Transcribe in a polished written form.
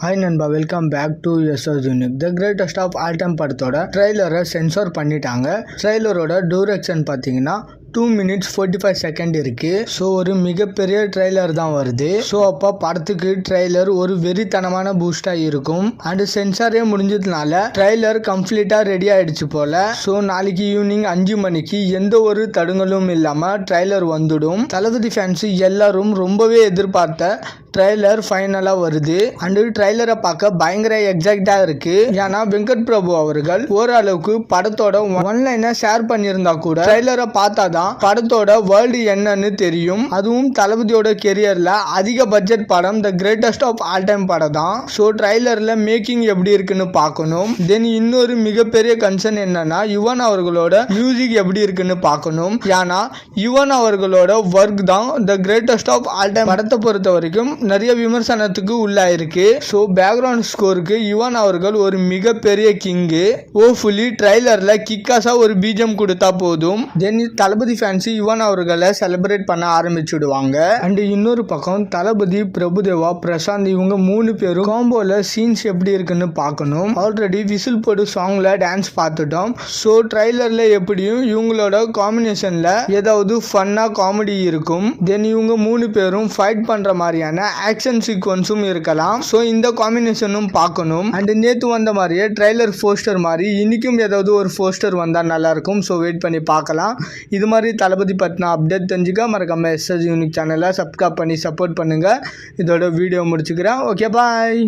Hi நண்பா, welcome back to SS unique. The greatest of all time படத்தோட ட்ரெய்லரை sensor பண்ணிட்டாங்க. ட்ரெய்லரோட டூரேஷன் பார்த்தீங்கன்னா 2 minutes 45 seconds இருக்கு. ஸோ ஒரு மிகப்பெரிய ட்ரெய்லர் தான் வருது. ஸோ அப்போ படத்துக்கு ட்ரெய்லர் ஒரு வெறித்தனமான பூஸ்டாக இருக்கும். அண்ட் சென்சாரே முடிஞ்சதுனால ட்ரெய்லர் கம்ப்ளீட்டாக ரெடி ஆயிடுச்சு போல. ஸோ நாளைக்கு ஈவினிங் 5 மணிக்கு எந்த ஒரு தடுங்களும் இல்லாமல் ட்ரெய்லர் வந்துடும். தளபதி ஃபேன்ஸ் எல்லாரும் ரொம்பவே எதிர்பார்த்த ட்ரெய்லர் ஃபைனலாக வருது. அண்டு ட்ரெய்லரை பார்க்க பயங்கர எக்ஸைட்டாக இருக்கு. ஏன்னா வெங்கட் பிரபு அவர்கள் ஓரளவுக்கு படத்தோட ஒன்லைனை ஷேர் பண்ணியிருந்தா கூட ட்ரெய்லரை பார்த்தா தான் படத்தோட வேர்ல்டு என்னன்னு தெரியும். அதுவும் தளபதியோட கெரியர்ல அதிக பட்ஜெட் படம் the greatest of all time படம் தான். ஸோ ட்ரெய்லர்ல மேக்கிங் எப்படி இருக்குன்னு பார்க்கணும். தென் இன்னொரு மிகப்பெரிய கன்சர்ன் என்னன்னா யுவன் அவர்களோட மியூசிக் எப்படி இருக்குன்னு பார்க்கணும். ஏன்னா யுவன் அவர்களோட ஒர்க் தான் the greatest of all time படத்தை பொறுத்த வரைக்கும் நிறைய விமர்சனத்துக்கு உள்ளாயிருக்கு. ஸோ பேக்ரவுண்ட் ஸ்கோருக்கு யுவன் அவர்கள் ஒரு மிகப்பெரிய கிங்கு. ஹோப்ஃபுல்லி ட்ரெய்லர்ல கிக்காஸா ஒரு பீஜம் கொடுத்தா போதும். தென் தளபதி ஃபேன்ஸ் யுவன் அவர்களை செலிப்ரேட் பண்ண ஆரம்பிச்சுடுவாங்க. அண்ட் இன்னொரு பக்கம் தளபதி, பிரபுதேவா, பிரசாந்த் இவங்க 3 பேரும் காம்போல சீன்ஸ் எப்படி இருக்குன்னு பார்க்கணும். ஆல்ரெடி விசில் போடு சாங்ல டான்ஸ் பார்த்துட்டோம். ஸோ ட்ரெய்லர்ல எப்படியும் இவங்களோட காம்பினேஷன்ல ஏதாவது ஃபன்னா காமெடி இருக்கும். தென் இவங்க 3 பேரும் ஃபைட் பண்ற மாதிரியான ஆக்ஷன் சீக்வன்ஸும் இருக்கலாம். ஸோ இந்த காம்பினேஷனும் பார்க்கணும். அண்ட் நேற்று வந்த மாதிரியே ட்ரெய்லர் போஸ்டர் மாதிரி இன்னைக்கும் ஏதாவது ஒரு போஸ்டர் வந்தால் நல்லா இருக்கும். ஸோ வெயிட் பண்ணி பார்க்கலாம். இது மாதிரி தளபதி பற்றின அப்டேட் தெரிஞ்சுக்க மறக்காம எஸ்எஸ் யூனிக் சேனலை சப்ஸ்கிரைப் பண்ணி சப்போர்ட் பண்ணுங்க. இதோட வீடியோ முடிச்சுக்கிறேன். ஓகே, பாய்.